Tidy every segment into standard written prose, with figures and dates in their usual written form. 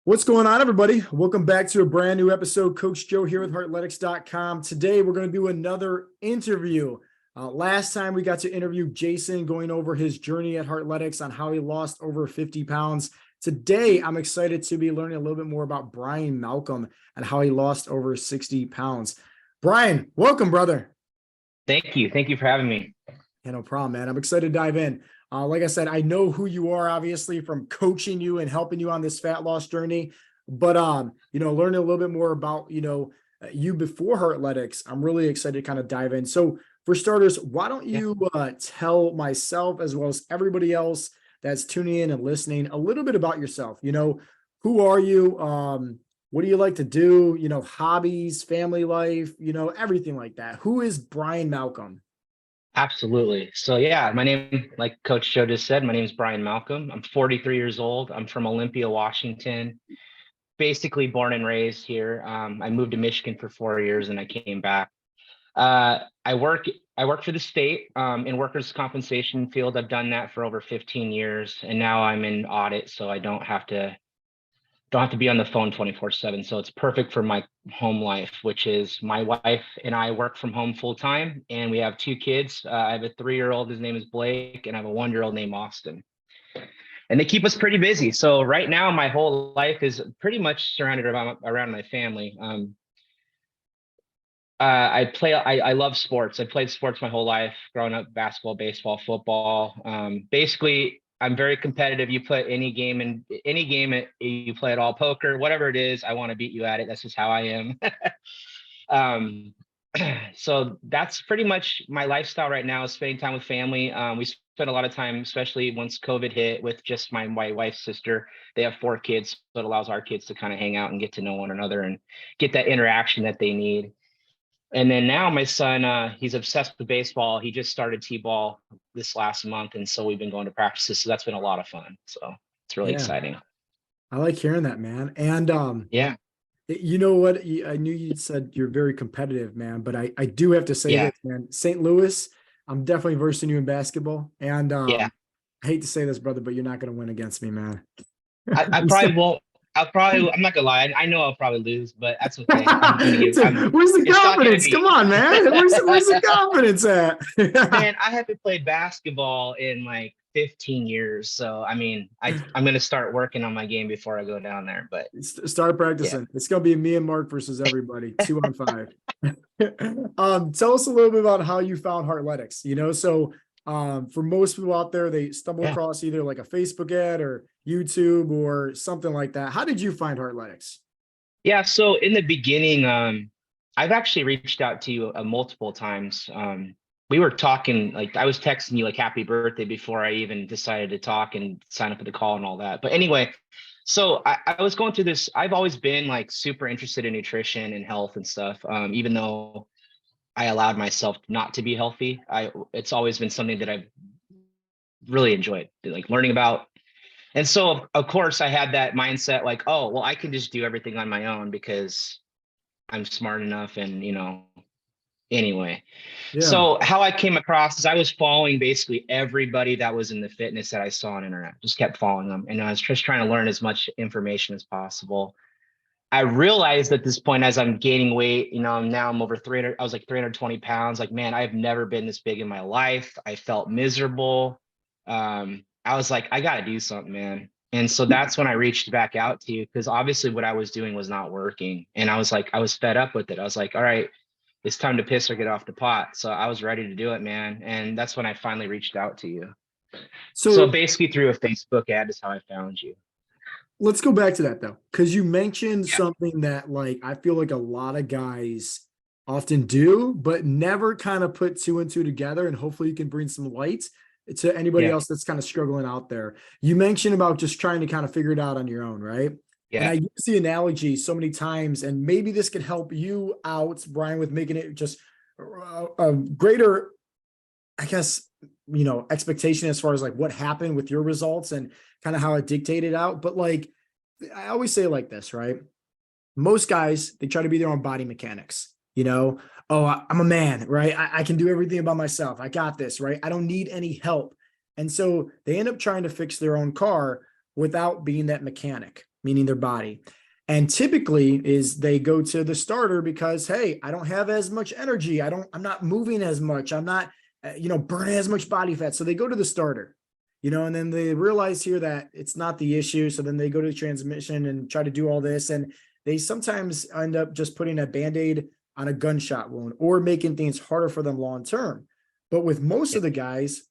What's going on, everybody? Welcome back to a brand new episode. Coach Joe here with Heartletics.com. Today, we're going to do another interview. Last time we got to interview Jason going over his journey at Heartletics on how he lost over 50 pounds. Today, I'm excited to be learning a little bit more about Brian Malcolm and how he lost over 60 pounds. Brian, welcome, brother. Thank you. Thank you for having me. Yeah, no problem, man. I'm excited to dive in. Like I said, I know who you are, obviously, from coaching you and helping you on this fat loss journey. But learning a little bit more about you before Heartletics, I'm really excited to kind of dive in. So for starters, why don't you tell myself as well as everybody else that's tuning in and listening a little bit about yourself? Who are you? What do you like to do? Hobbies, family life, everything like that. Who is Brian Malcolm? Absolutely. So yeah, my name, like Coach Joe just said, my name is Brian Malcolm. I'm 43 years old. I'm from Olympia, Washington, basically born and raised here. I moved to Michigan for 4 years and I came back. I work for the state in workers' compensation field. I've done that for over 15 years, and now I'm in audit, so I don't have to be on the phone 24/7. So it's perfect for my home life, which is my wife and I work from home full time, and we have two kids. I have a 3-year-old, his name is Blake, and I have a 1-year-old named Austin. And they keep us pretty busy. So right now, my whole life is pretty much surrounded around my family. I love sports. I played sports my whole life, growing up, basketball, baseball, football. Basically, I'm very competitive. You put any game you play it all, poker, whatever it is, I want to beat you at it. That's just how I am. So that's pretty much my lifestyle right now, is spending time with family. We spent a lot of time, especially once COVID hit, with just my wife's sister. They have 4 kids, so it allows our kids to kind of hang out and get to know one another and get that interaction that they need. And then now my son, he's obsessed with baseball. He just started T-ball this last month, and so we've been going to practices. So that's been a lot of fun. So it's really exciting. I like hearing that, man. And yeah, you know what? I knew you said you're very competitive, man, but I do have to say this, man. St. Louis, I'm definitely versing you in basketball. And I hate to say this, brother, but you're not going to win against me, man. I probably won't. I'm not gonna lie. I know I'll probably lose, but that's okay. Where's the confidence? Come on, man. Where's the confidence at? Man, I haven't played basketball in like 15 years. So, I mean, I'm going to start working on my game before I go down there, but start practicing. Yeah. It's going to be me and Mark versus everybody, 2-on-5. Tell us a little bit about how you found Heartletics, So for most people out there, they stumble across either like a Facebook ad or YouTube or something like that. How did you find Heartletics? Yeah. So in the beginning, I've actually reached out to you multiple times. We were talking, like I was texting you like happy birthday before I even decided to talk and sign up for the call and all that. But anyway, so I was going through this. I've always been like super interested in nutrition and health and stuff. Even though I allowed myself not to be healthy, it's always been something that I've really enjoyed, like learning about. And so of course I had that mindset like, oh, well, I can just do everything on my own because I'm smart enough and, anyway. So how I came across is I was following basically everybody that was in the fitness that I saw on internet, just kept following them. And I was just trying to learn as much information as possible. I realized at this point, as I'm gaining weight, now I'm over 300, I was like 320 pounds. Like, man, I've never been this big in my life. I felt miserable. I was like, I got to do something, man. And so that's when I reached back out to you, because obviously what I was doing was not working. And I was like, I was fed up with it. I was like, all right, it's time to piss or get off the pot. So I was ready to do it, man. And that's when I finally reached out to you. So basically through a Facebook ad is how I found you. Let's go back to that though, because you mentioned something that like I feel like a lot of guys often do, but never kind of put 2 and 2 together. And hopefully you can bring some light to anybody else that's kind of struggling out there. You mentioned about just trying to kind of figure it out on your own, right? Yeah. And I use the analogy so many times, and maybe this can help you out, Brian, with making it just a greater, I guess, expectation as far as like what happened with your results and kind of how it dictated out. But like, I always say like this, right? Most guys, they try to be their own body mechanics, oh, I'm a man, right? I can do everything by myself. I got this, right? I don't need any help. And so they end up trying to fix their own car without being that mechanic, meaning their body. And typically is they go to the starter because, hey, I don't have as much energy. I'm not moving as much. I'm not, burning as much body fat. So they go to the starter, and then they realize here that it's not the issue. So then they go to the transmission and try to do all this. And they sometimes end up just putting a Band-Aid on a gunshot wound or making things harder for them long term. But with most of the guys,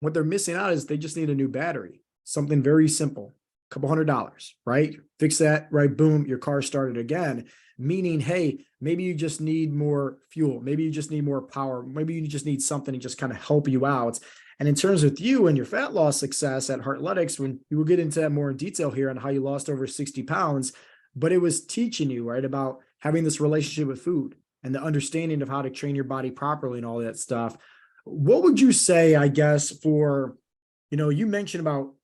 what they're missing out is they just need a new battery, something very simple, a couple $100, right? Fix that, right? Boom, your car started again. Meaning, hey, maybe you just need more fuel. Maybe you just need more power. Maybe you just need something to just kind of help you out. And in terms of you and your fat loss success at Heartletics, when you will get into that more in detail here on how you lost over 60 pounds, but it was teaching you, right, about having this relationship with food and the understanding of how to train your body properly and all that stuff. What would you say, I guess, for, you mentioned about,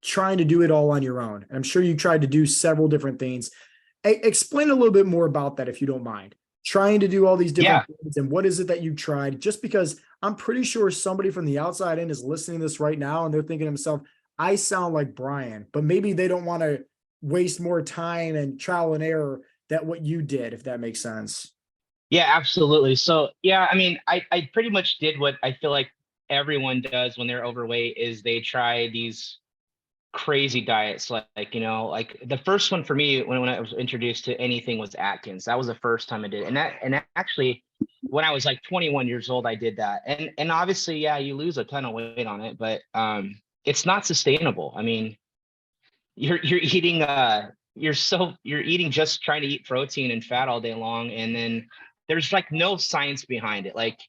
trying to do it all on your own. I'm sure you tried to do several different things. Explain a little bit more about that, if you don't mind. Trying to do all these different things, and what is it that you tried? Just because I'm pretty sure somebody from the outside in is listening to this right now and they're thinking to themselves, I sound like Brian, but maybe they don't want to waste more time and trial and error that what you did, if that makes sense. Yeah, absolutely. So yeah, I mean, I pretty much did what I feel like everyone does when they're overweight is they try these crazy diets. Like the first one for me when I was introduced to anything was Atkins. That was the first time I did it. And actually when I was like 21 years old, I did that. And obviously, yeah, you lose a ton of weight on it, but it's not sustainable. I mean, you're eating you're eating just trying to eat protein and fat all day long, and then there's like no science behind it. Like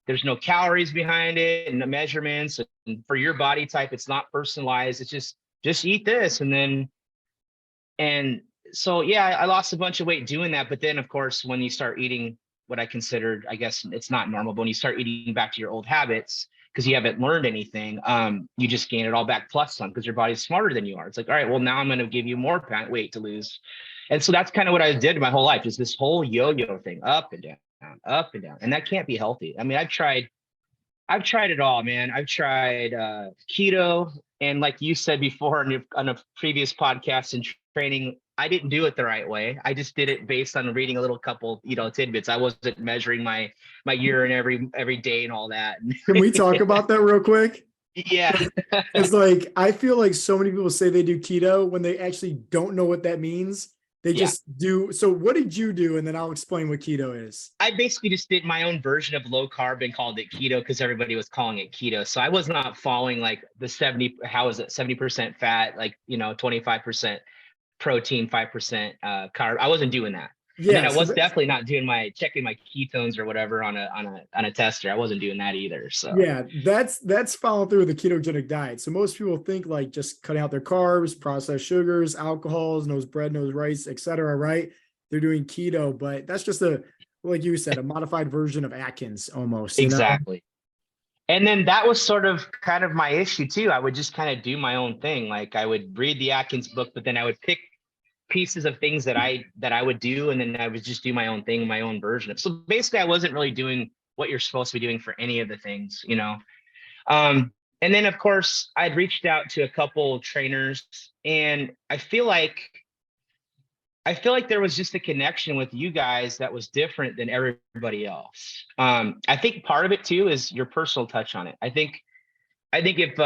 there's no calories behind it and the measurements, and for your body type it's not personalized. It's just eat this. And so yeah, I lost a bunch of weight doing that. But then of course when you start eating what I considered, I guess it's not normal, but when you start eating back to your old habits because you haven't learned anything, you just gain it all back plus some because your body's smarter than you are. It's like, all right, well, now I'm going to give you more weight to lose. And so that's kind of what I did my whole life, is this whole yo-yo thing, up and down, up and down. And that can't be healthy. I mean, I've tried it all, man. I've tried keto. And like you said before on a previous podcast and training, I didn't do it the right way. I just did it based on reading a little couple, tidbits. I wasn't measuring my urine every day and all that. Can we talk about that real quick? Yeah. It's like, I feel like so many people say they do keto when they actually don't know what that means. They just do. So what did you do? And then I'll explain what keto is. I basically just did my own version of low carb and called it keto because everybody was calling it keto. So I was not following like the 70% fat, like, 25% protein, 5% carb. I wasn't doing that. Yeah, and then I was definitely not doing checking my ketones or whatever on a tester. I wasn't doing that either. So yeah, that's following through with the ketogenic diet. So most people think like just cutting out their carbs, processed sugars, alcohols, no bread, no rice, etc. Right? They're doing keto, but that's just like you said, a modified version of Atkins almost. Exactly. And then that was sort of kind of my issue too. I would just kind of do my own thing. Like I would read the Atkins book, but then I would pick pieces of things that I would do, and then I would just do my own thing, my own version of. So basically, I wasn't really doing what you're supposed to be doing for any of the things, And then of course, I'd reached out to a couple trainers, and I feel like there was just a connection with you guys that was different than everybody else. I think part of it too is your personal touch on it. I think if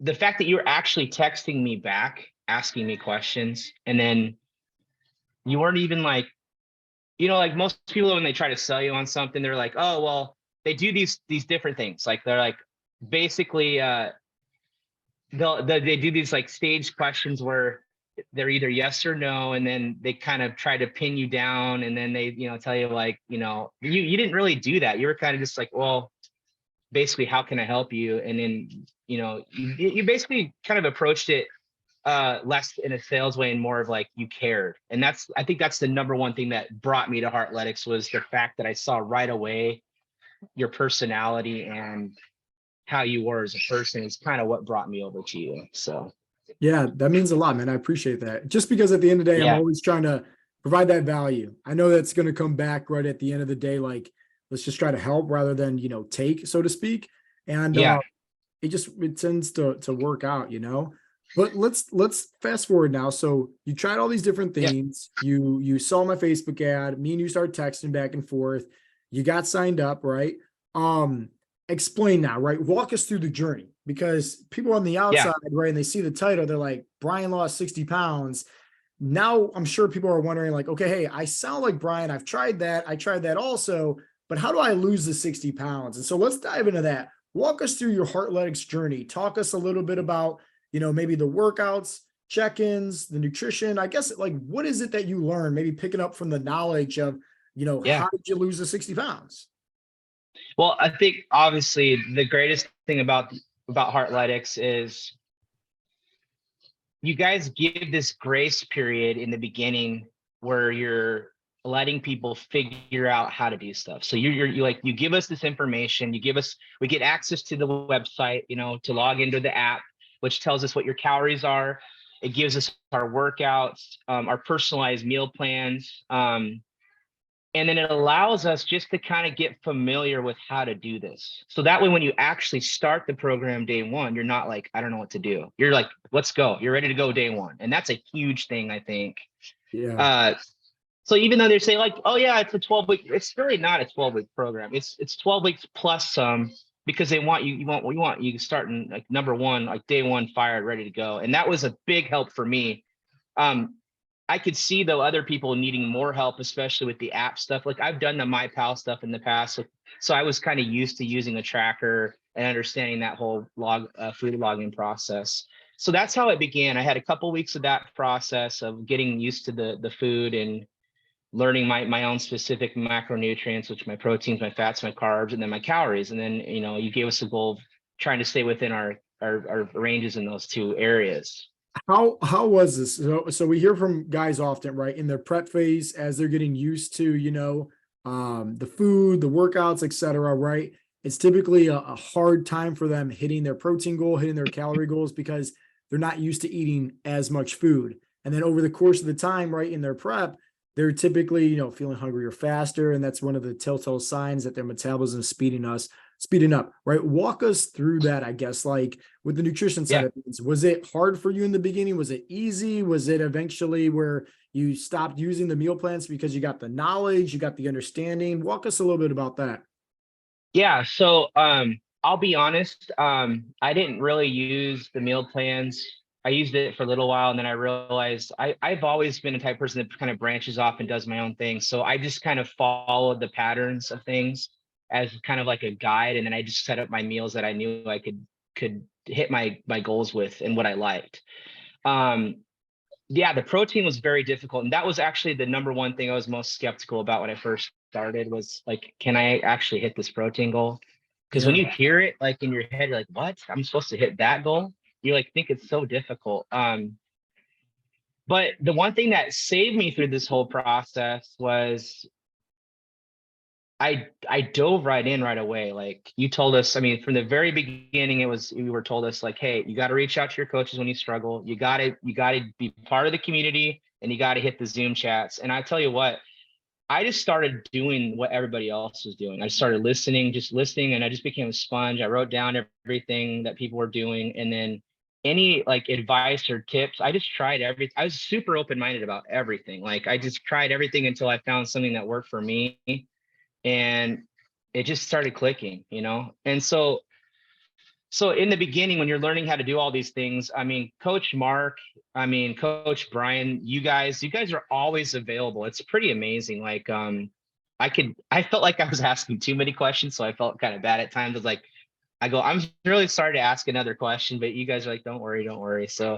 the fact that you're actually texting me back, asking me questions, and then you weren't even like, like most people when they try to sell you on something, they're like, oh, well, they do these different things. Like they're like, basically, they do these like staged questions where they're either yes or no, and then they kind of try to pin you down, and then they, tell you like, you didn't really do that. You were kind of just like, well, basically, how can I help you? And then, you basically kind of approached it less in a sales way and more of like you cared. And I think that's the number one thing that brought me to Heartletics, was the fact that I saw right away your personality and how you were as a person is kind of what brought me over to you. So yeah, that means a lot, man. I appreciate that. Just because at the end of the day, I'm always trying to provide that value. I know that's going to come back right at the end of the day. Like, let's just try to help rather than, take, so to speak. And it tends to work out, But let's fast forward now. So you tried all these different Yeah. things. You saw my Facebook ad. Me and you started texting back and forth. You got signed up, right? Um, Explain now, right? Walk us through the journey because people on the Yeah. outside, right, and they see the title, they're like, Brian lost 60 pounds. Now I'm sure people are wondering, like, okay, hey, I sound like Brian. I've tried that. I tried that also, but how do I lose the 60 pounds? And so let's dive into that. Walk us through your Heartletics journey. Talk us a little bit about, maybe the workouts, check-ins, the nutrition. I guess like what is it that you learn? Maybe picking up from the knowledge of, Yeah. how did you lose the 60 pounds? Well, I think obviously the greatest thing about Heartletics is you guys give this grace period in the beginning where you're letting people figure out how to do stuff. So you like, you give us this information, we get access to the website, to log into the app, which tells us what your calories are. It gives us our workouts, our personalized meal plans. And then it allows us just to kind of get familiar with how to do this. So that way, when you actually start the program day one, you're not like, I don't know what to do. You're like, let's go. You're ready to go day one. And that's a huge thing, I think. Yeah. Uh, so even though they say like, oh yeah, it's a 12-week, it's really not a 12-week program. It's 12 weeks plus some, because they want you starting like number one, like day one, fired, ready to go. And that was a big help for me. Um, I could see though other people needing more help, especially with the app stuff. Like I've done the MyPal stuff in the past, so I was kind of used to using a tracker and understanding that whole food logging process. So that's how it began. I had a couple weeks of that process of getting used to the food and learning my own specific macronutrients, which my proteins, my fats, my carbs, and then my calories. And then you gave us a goal of trying to stay within our ranges in those two areas. How was this? So we hear from guys often, right, in their prep phase as they're getting used to, the food, the workouts, etc. Right? It's typically a hard time for them hitting their protein goal, hitting their calorie goals because they're not used to eating as much food. And then over the course of the time, right, in their prep, they're typically, feeling hungrier faster, and that's one of the telltale signs that their metabolism is speeding up, right? Walk us through that, I guess, like with the nutrition side Yeah. of things. Was it hard for you in the beginning? Was it easy? Was it eventually where you stopped using the meal plans because you got the knowledge, you got the understanding? Walk us a little bit about that. Yeah, so I'll be honest, I didn't really use the meal plans. I used it for a little while and then I realized I've always been a type of person that kind of branches off and does my own thing. So I just kind of followed the patterns of things as kind of like a guide. And then I just set up my meals that I knew I could hit my goals with and what I liked. Um, yeah, the protein was very difficult. And that was actually the number one thing I was most skeptical about when I first started was like, can I actually hit this protein goal? Because when Yeah. you hear it like in your head, you're like, what? I'm supposed to hit that goal? You like think it's so difficult. But the one thing that saved me through this whole process was I dove right in right away. Like you told us, I mean, from the very beginning, we were told us like, hey, you got to reach out to your coaches when you struggle. You gotta be part of the community and you got to hit the Zoom chats. And I tell you what, I just started doing what everybody else was doing. I started just listening, and I just became a sponge. I wrote down everything that people were doing, and then any like advice or tips, I just tried everything. I was super open-minded about everything. Like I just tried everything until I found something that worked for me, and it just started clicking, And so in the beginning, when you're learning how to do all these things, I mean, Coach Mark, I mean, Coach Brian, you guys are always available. It's pretty amazing. Like, I felt like I was asking too many questions, so I felt kind of bad at times. I'm really sorry to ask another question, but you guys are like, don't worry, don't worry. So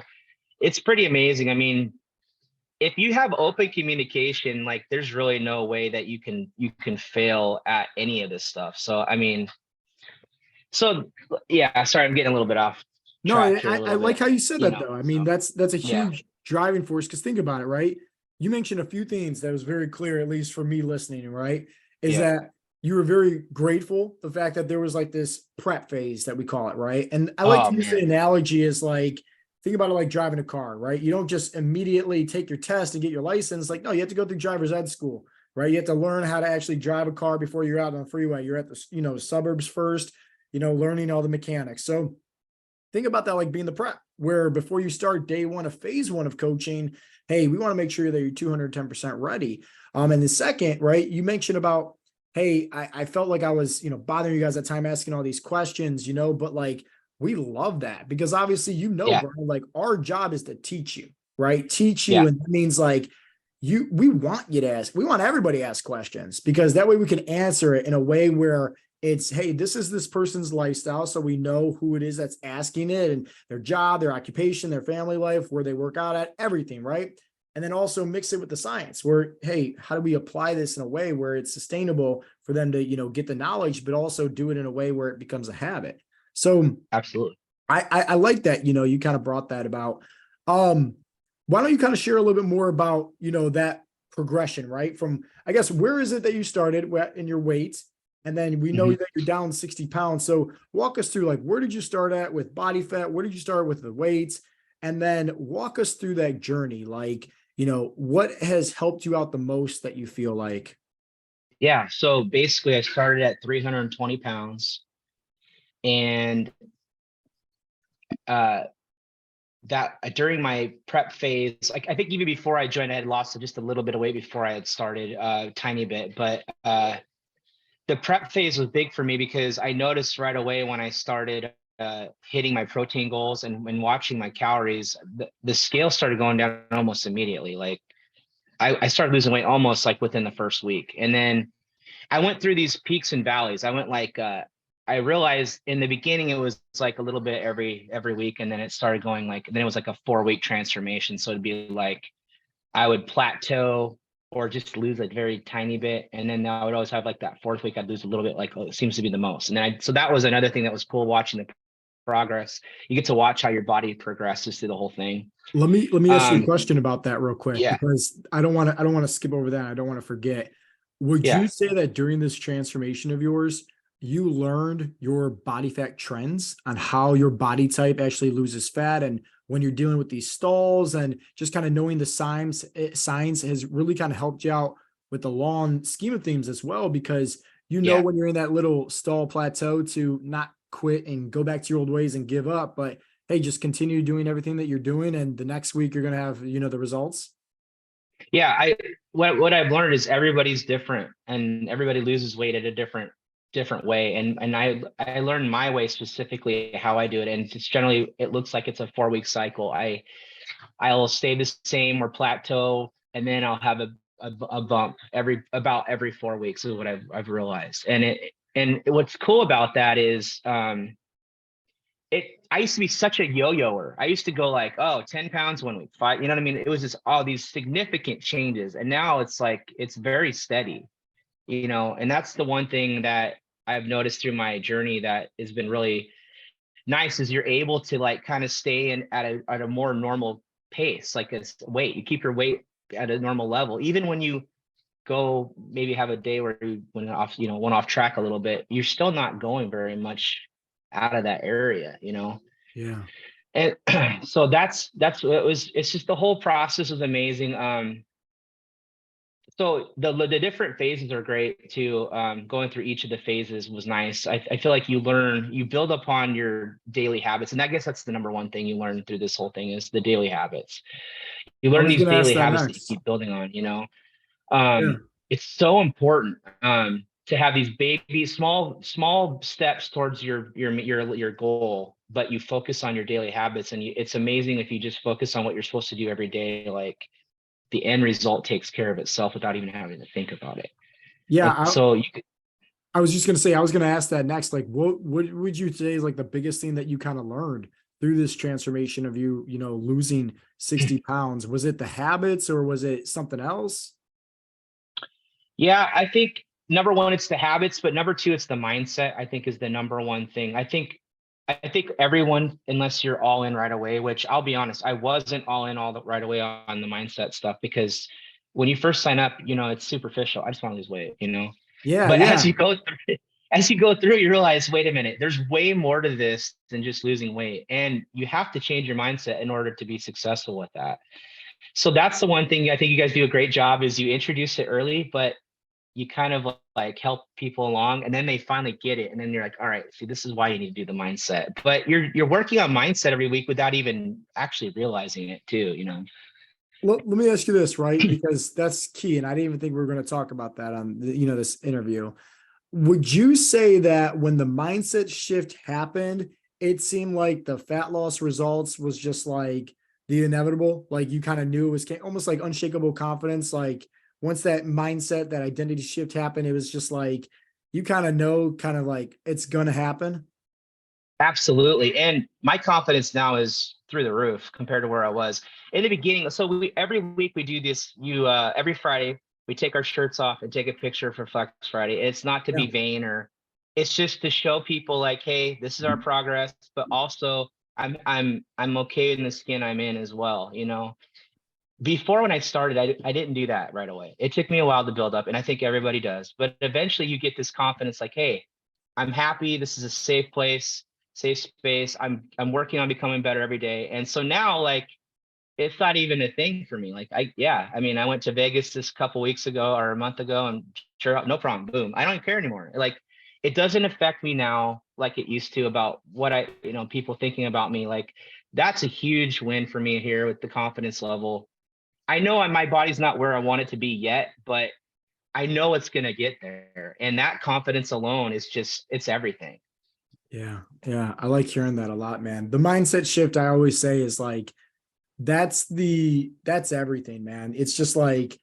it's pretty amazing. I mean, if you have open communication, like there's really no way that you can fail at any of this stuff. So, I mean, so yeah, sorry, I'm getting a little bit off No, track here I a little like bit, how you said that though. I mean, so that's a yeah, huge driving force because think about it, right? You mentioned a few things that was very clear, at least for me listening, right? Is yeah. that you were very grateful the fact that there was like this prep phase that we call it, right? And I like Oh to use the man. analogy as like think about it like driving a car, right? You don't just immediately take your test and get your license. Like, no, you have to go through driver's ed school, right? You have to learn how to actually drive a car before you're out on the freeway. You're at the suburbs first, learning all the mechanics. So think about that like being the prep, where before you start day one of phase one of coaching, hey, we want to make sure that you're 210% ready. And the second, right, you mentioned about, hey, I felt like I was, bothering you guys at time asking all these questions, but like, we love that because obviously, Yeah. Brian, like our job is to teach you, right? Teach you. Yeah. And that means like we want you to ask, we want everybody to ask questions because that way we can answer it in a way where it's, hey, this is this person's lifestyle. So we know who it is that's asking it and their job, their occupation, their family life, where they work out at, everything, right? And then also mix it with the science where, hey, how do we apply this in a way where it's sustainable for them to, get the knowledge, but also do it in a way where it becomes a habit. So Absolutely. I like that, you kind of brought that about. Why don't you kind of share a little bit more about, that progression, right? From, I guess, where is it that you started in your weight? And then we know Mhm. that you're down 60 pounds. So walk us through, like, where did you start at with body fat? Where did you start with the weights? And then walk us through that journey. Like, what has helped you out the most that you feel like? Yeah. So basically, I started at 320 pounds, and uh, that during my prep phase, like I think even before I joined, I had lost just a little bit of weight before I had started, tiny bit. But the prep phase was big for me because I noticed right away when I started hitting my protein goals and watching my calories, the scale started going down almost immediately. Like I started losing weight almost like within the first week, and then I went through these peaks and valleys. I went like I realized in the beginning it was like a little bit every week, and then it started going like then it was like a 4 week transformation. So it'd be like I would plateau or just lose a very tiny bit, and then I would always have like that fourth week I'd lose a little bit, like oh, it seems to be the most. And then so that was another thing that was cool watching the progress. You get to watch how your body progresses through the whole thing. Let me ask you a Um, question about that real quick yeah, because I don't want to skip over that. I don't want to forget. Would yeah. you say that during this transformation of yours, you learned your body fat trends on how your body type actually loses fat and when you're dealing with these stalls and just kind of knowing the signs has really kind of helped you out with the long scheme of things as well because Yeah. when you're in that little stall plateau to not quit and go back to your old ways and give up, but hey, just continue doing everything that you're doing, and the next week you're gonna have, the results. Yeah, what I've learned is everybody's different and everybody loses weight at a different way. And I learned my way specifically how I do it. And it's generally it looks like it's a 4 week cycle. I'll stay the same or plateau, and then I'll have a bump about every 4 weeks is what I've realized. And what's cool about that is I used to be such a yo-yoer. I used to go like, oh, 10 pounds 1 week, five, you know what I mean? It was just all these significant changes. And now it's like, it's very steady, and that's the one thing that I've noticed through my journey that has been really nice is you're able to like kind of stay in at a more normal pace. Like it's weight, you keep your weight at a normal level. Even when you go maybe have a day where you went off track a little bit, you're still not going very much out of that area. Yeah. And so that's what it was. It's just the whole process was amazing. So the different phases are great too. Going through each of the phases was nice. I feel like you build upon your daily habits, and I guess that's the number one thing you learn through this whole thing is the daily habits. You I learn was these gonna ask daily that habits that you next. keep building on. Yeah. It's so important to have these baby small steps towards your goal, but you focus on your daily habits, and it's amazing if you just focus on what you're supposed to do every day. Like the end result takes care of itself without even having to think about it. Yeah. And so you could, I was just gonna say, I was gonna ask that next. Like, what would you say is like the biggest thing that you kind of learned through this transformation of you, losing 60 pounds? Was it the habits or was it something else? yeah, I think number one, it's the habits, but number two, it's the mindset, I think is the number one thing. I think everyone, unless you're all in right away, which I'll be honest, I wasn't all in right away on the mindset stuff because when you first sign up, it's superficial. I just want to lose weight. Yeah, But yeah. as you go through, you realize, wait a minute, there's way more to this than just losing weight. And you have to change your mindset in order to be successful with that. So that's the one thing I think you guys do a great job is you introduce it early, but you kind of like help people along, and then they finally get it, and then you're like, all right, see, this is why you need to do the mindset. But you're working on mindset every week without even actually realizing it too, you know. Let me ask you this, right? Because that's key, and I didn't even think we were going to talk about that on this interview. Would you say that when the mindset shift happened, it seemed like the fat loss results was just like the inevitable? Like you kind of knew it was almost like unshakable confidence. Like once that mindset, that identity shift happened, it was just like you kind of know, kind of like it's gonna happen. Absolutely. And my confidence now is through the roof compared to where I was in the beginning. So we every week we do this. Every Friday we take our shirts off and take a picture for Flex Friday. It's not to Yeah. be vain, or it's just to show people like, hey, this is our progress, but also I'm okay in the skin I'm in as well, you know. Before, when I started, I didn't do that right away. It took me a while to build up, and I think everybody does. But eventually you get this confidence like, hey, I'm happy. This is a safe place, safe space. I'm working on becoming better every day. And so now, like, it's not even a thing for me. Like, I mean, I went to Vegas this couple weeks ago or a month ago, and sure, no problem, boom. I don't even care anymore. Like, it doesn't affect me now like it used to about what people thinking about me. Like, that's a huge win for me here with the confidence level. I know my body's not where I want it to be yet, but I know it's gonna get there. And that confidence alone is just, it's everything. Yeah. Yeah. I like hearing that a lot, man. The mindset shift I always say is like, that's everything, man. It's just like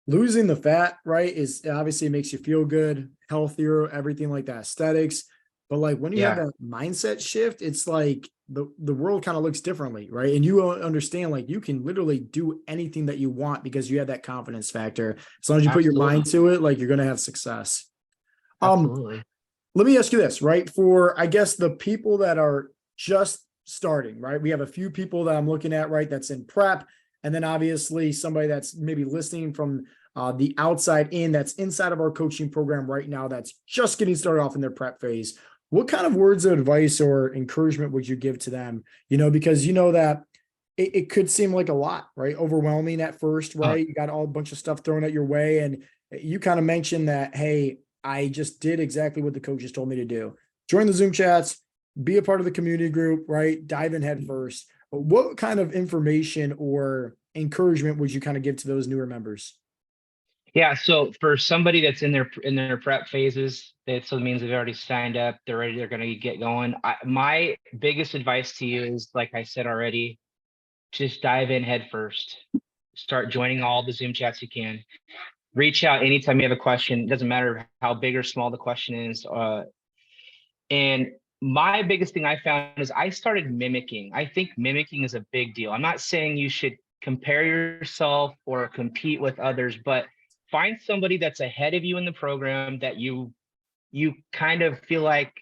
losing the fat, right? Is obviously it makes you feel good, healthier, everything like that, aesthetics. But like when you have Yeah, that mindset shift, it's like the world kind of looks differently, right? And you understand like you can literally do anything that you want because you have that confidence factor. As long as you put your mind absolutely. to it, like you're gonna have success. Um, Absolutely. Let me ask you this, right? For I guess the people that are just starting, right? We have a few people that I'm looking at, right? That's in prep. And then obviously somebody that's maybe listening from the outside in, that's inside of our coaching program right now, that's just getting started off in their prep phase. What kind of words of advice or encouragement would you give to them? Because you know that it could seem like a lot, right? Overwhelming at first, Oh, right? You got all a bunch of stuff thrown at your way. And you kind of mentioned that, hey, I just did exactly what the coaches told me to do. Join the Zoom chats, be a part of the community group, right? Dive in head first. But what kind of information or encouragement would you kind of give to those newer members? yeah. So for somebody that's in their prep phases, that so means they've already signed up, they're ready, they're gonna get going. My biggest advice to you is, like I said already, just dive in head first. Start joining all the Zoom chats you can. Reach out anytime you have a question. It doesn't matter how big or small the question is. And my biggest thing I found is I started mimicking. I think mimicking is a big deal. I'm not saying you should compare yourself or compete with others, but find somebody that's ahead of you in the program that you kind of feel like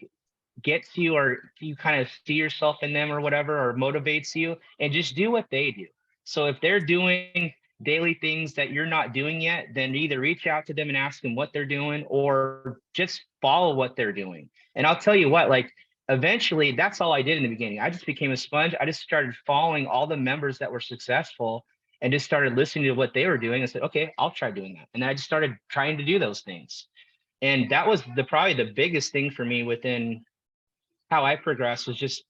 gets you, or you kind of see yourself in them or whatever, or motivates you, and just do what they do. So if they're doing daily things that you're not doing yet, then either reach out to them and ask them what they're doing, or just follow what they're doing. And I'll tell you what, like, eventually that's all I did in the beginning. I just became a sponge. I just started following all the members that were successful and just started listening to what they were doing and said, okay, I'll try doing that. And then I just started trying to do those things. And that was probably the biggest thing for me within how I progressed, was just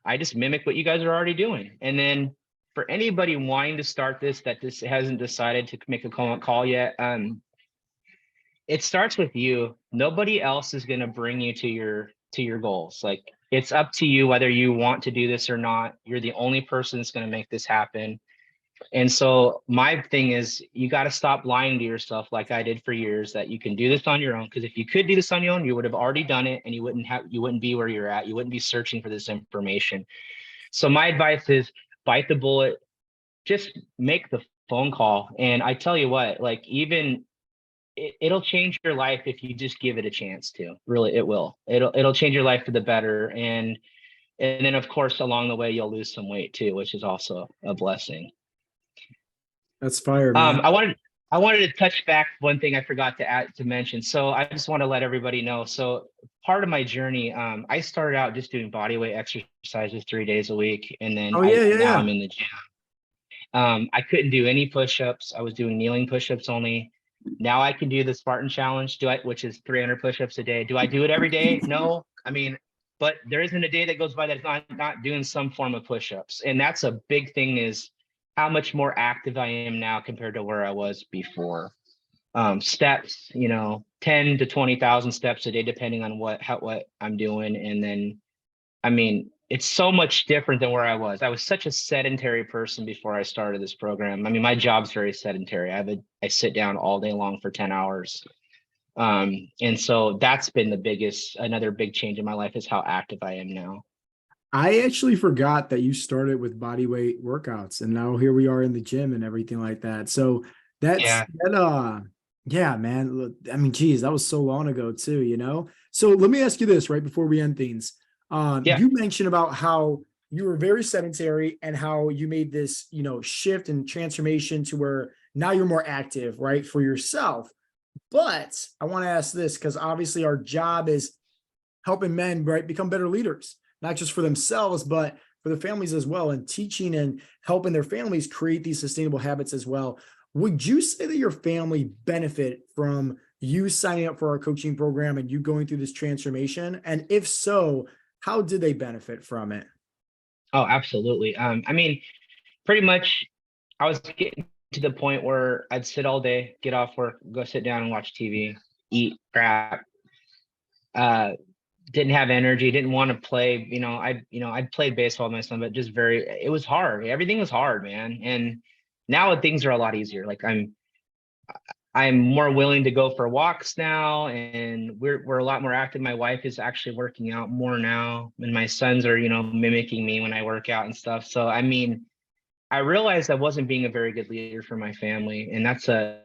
I just mimic what you guys are already doing. And then for anybody wanting to start this that just hasn't decided to make a call yet, it starts with you. Nobody else is going to bring you to your goals. Like, it's up to you whether you want to do this or not. You're the only person that's going to make this happen. And so my thing is, you got to stop lying to yourself like I did for years, that you can do this on your own. Because if you could do this on your own, you would have already done it, and you wouldn't be where you're at. You wouldn't be searching for this information. So my advice is, bite the bullet, just make the phone call. And I tell you what, like, even it'll change your life if you just give it a chance to. Really, it will. It'll change your life for the better. And then of course along the way you'll lose some weight too, which is also a blessing. That's fire, Um, man. I wanted I wanted to touch back one thing I forgot to mention. So I just want to let everybody know. So part of my journey, I started out just doing body weight exercises 3 days a week, and then Oh I yeah, yeah, now yeah. I'm in the gym. I couldn't do any push-ups. I was doing kneeling push-ups only. Now I can do the Spartan challenge, which is 300 push-ups a day. Do I do it every day? No. I mean, but there isn't a day that goes by that not doing some form of push-ups. And that's a big thing, is how much more active I am now compared to where I was before. Steps, 10 to 20,000 steps a day, depending on what I'm doing. And then, I mean, it's so much different than where I was. I was such a sedentary person before I started this program. I mean, my job's very sedentary. I sit down all day long for 10 hours. And so that's been another big change in my life, is how active I am now. I actually forgot that you started with body weight workouts, and now here we are in the gym and everything like that. So Yeah. yeah, man. Look, I mean, geez, that was so long ago too, you know? So let me ask you this right before we end things. Yeah. You mentioned about how you were very sedentary and how you made this, shift and transformation to where now you're more active, right, for yourself. But I want to ask this because obviously our job is helping men, right, become better leaders, not just for themselves, but for their families as well, and teaching and helping their families create these sustainable habits as well. Would you say that your family benefit from you signing up for our coaching program and you going through this transformation? And if so, how did they benefit from it? Oh, absolutely. I mean, pretty much I was getting to the point where I'd sit all day, get off work, go sit down and watch TV, eat crap. Uh, didn't have energy, didn't want to play. I'd played baseball with my son, but it was hard. Everything was hard, man. And now things are a lot easier. Like I'm more willing to go for walks now, and we're a lot more active. My wife is actually working out more now, and my sons are, mimicking me when I work out and stuff. So I mean, I realized I wasn't being a very good leader for my family, and that's a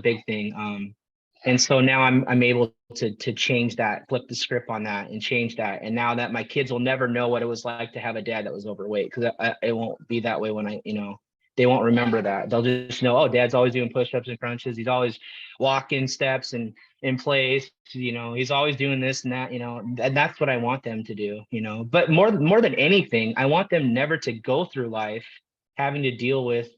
big thing. And so now I'm able to change that, flip the script on that, and change that. And now that my kids will never know what it was like to have a dad that was overweight, because it won't be that way when they won't remember that. They'll just know, oh, dad's always doing push-ups and crunches. He's always walking steps and in place. He's always doing this and that. And that's what I want them to do. But more than anything, I want them never to go through life having to deal with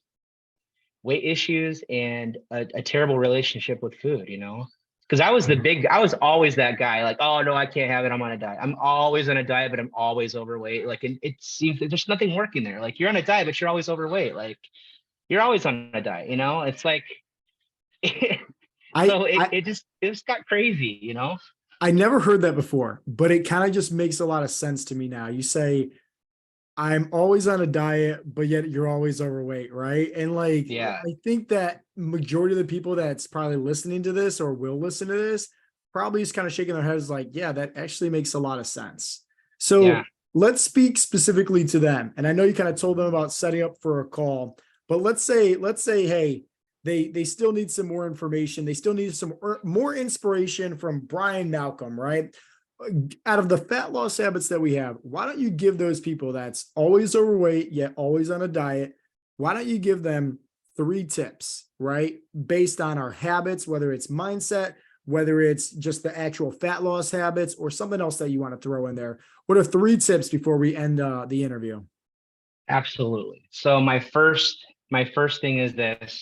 weight issues and a terrible relationship with food, because I was always that guy, like, oh no, I can't have it, I'm on a diet. I'm always on a diet, but I'm always overweight. Like, and it seems that there's nothing working there. Like, you're on a diet, but you're always overweight. Like, you're always on a diet, it's like I, so I it just got crazy. I never heard that before, but it kind of just makes a lot of sense to me now. You say I'm always on a diet, but yet you're always overweight, right? And like, Yeah. I think that majority of the people that's probably listening to this or will listen to this probably is kind of shaking their heads like, yeah, that actually makes a lot of sense. So Yeah. let's speak specifically to them. And I know you kind of told them about setting up for a call, but let's say, hey, they still need some more information. They still need some more inspiration from Brian Malcolm, right? Out of the fat loss habits that we have, why don't you give those people that's always overweight yet always on a diet, why don't you give them 3 tips, right? Based on our habits, whether it's mindset, whether it's just the actual fat loss habits or something else that you want to throw in there. What are 3 tips before we end the interview? Absolutely. So my first thing is get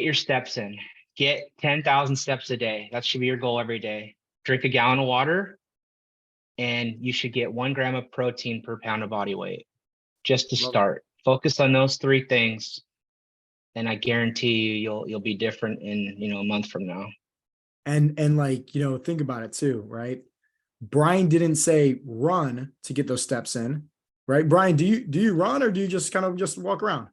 your steps in. Get 10,000 steps a day. That should be your goal every day. Drink a gallon of water, and you should get 1 gram of protein per pound of body weight, just to Love it. start. Focus on those 3 things, and I guarantee you'll be different in a month from now. And like, think about it too, right? Brian didn't say run to get those steps in, right? Brian, do you run or do you just kind of just walk around?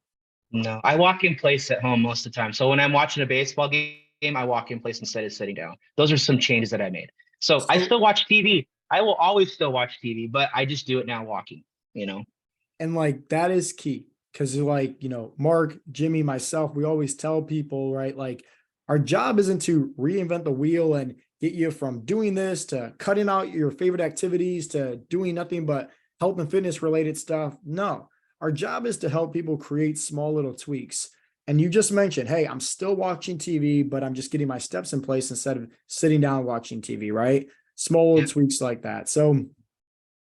No, I walk in place at home most of the time. So when I'm watching a baseball game, I walk in place instead of sitting down. Those are some changes that I made. So I So, still watch TV. I will always still watch TV, but I just do it now walking, you know? and like that is key because like, Mark, Jimmy, myself, we always tell people, right? Like our job isn't to reinvent the wheel and get you from doing this to cutting out your favorite activities to doing nothing but health and fitness related stuff. No, our job is to help people create small little tweaks. And you just mentioned, hey, I'm still watching TV, but I'm just getting my steps in place instead of sitting down watching TV, right? Small little Yeah. tweaks like that. So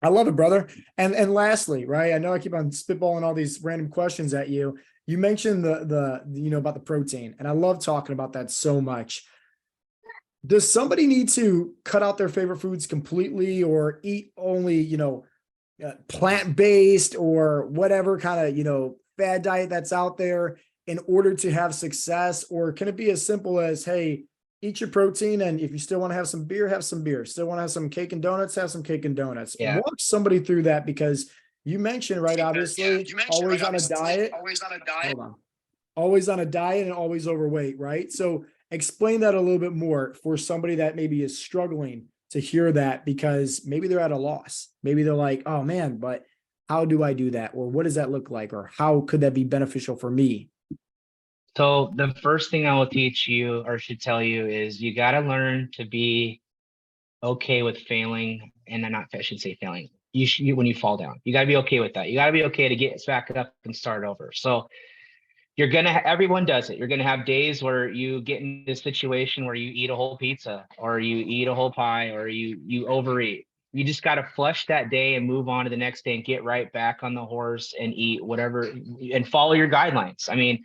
I love it, brother. And lastly, right? I know I keep on spitballing all these random questions at you. You mentioned the about the protein, and I love talking about that so much. Does somebody need to cut out their favorite foods completely or eat only, plant-based or whatever kind of, fad diet that's out there in order to have success? Or can it be as simple as, hey, eat your protein, and if you still want to have some beer, have some beer. Still want to have some cake and donuts, have some cake and donuts. Yeah. Walk somebody through that, because you mentioned, right, obviously, always on a diet. Hold on. Always on a diet and always overweight, right? So explain that a little bit more for somebody that maybe is struggling to hear that, because maybe they're at a loss. Maybe they're like, oh man, but how do I do that? Or what does that look like? Or how could that be beneficial for me? So the first thing I will teach you or should tell you is you got to learn to be okay with failing, and I should say failing. When you fall down, you got to be okay with that. You got to be okay to get back up and start over. So everyone does it. You're gonna have days where you get in this situation where you eat a whole pizza or you eat a whole pie or you overeat. You just got to flush that day and move on to the next day and get right back on the horse and eat whatever and follow your guidelines. I mean,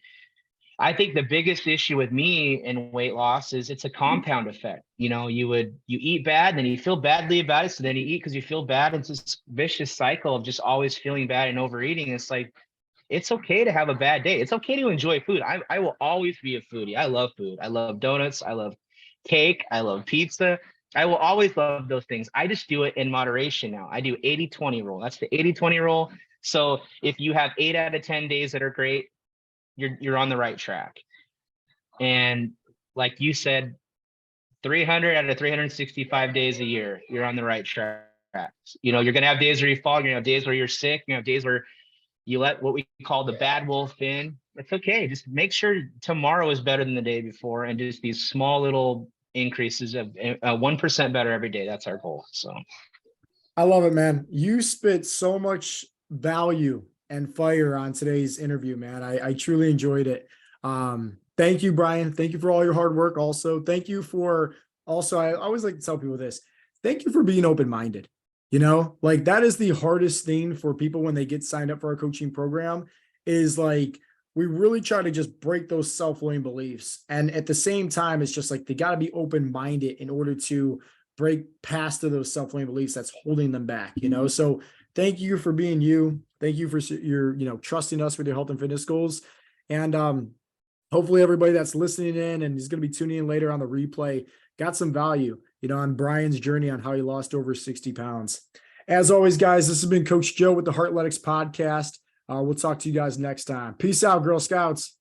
I think the biggest issue with me in weight loss is it's a compound effect. You eat bad, then you feel badly about it. So then you eat because you feel bad. It's this vicious cycle of just always feeling bad and overeating. It's like, it's okay to have a bad day. It's okay to enjoy food. I will always be a foodie. I love food. I love donuts. I love cake. I love pizza. I will always love those things. I just do it in moderation now. I do 80-20 rule. That's the 80-20 rule. So if you have 8 out of 10 days that are great, you're on the right track. And like you said, 300 out of 365 days a year, you're on the right track. You're going to have days where you fall. You're going to have days where you're sick. You have days where you let what we call the bad wolf in. It's okay. Just make sure tomorrow is better than the day before, and just these small little increases of 1% better every day. That's our goal. So I love it, man. You spit so much value and fire on today's interview, man. I truly enjoyed it. Thank you, Brian. Thank you for all your hard work. Also, thank you for I always like to tell people this. Thank you for being open-minded. Like that is the hardest thing for people when they get signed up for our coaching program, is like, we really try to just break those self-limiting beliefs. And at the same time, it's just like, they got to be open-minded in order to break past to those self-limiting beliefs that's holding them back, So thank you for being you. Thank you for your, trusting us with your health and fitness goals. And hopefully everybody that's listening in and is going to be tuning in later on the replay got some value, on Brian's journey on how he lost over 60 pounds. As always, guys, this has been Coach Joe with the Heartletics podcast. We'll talk to you guys next time. Peace out, Girl Scouts.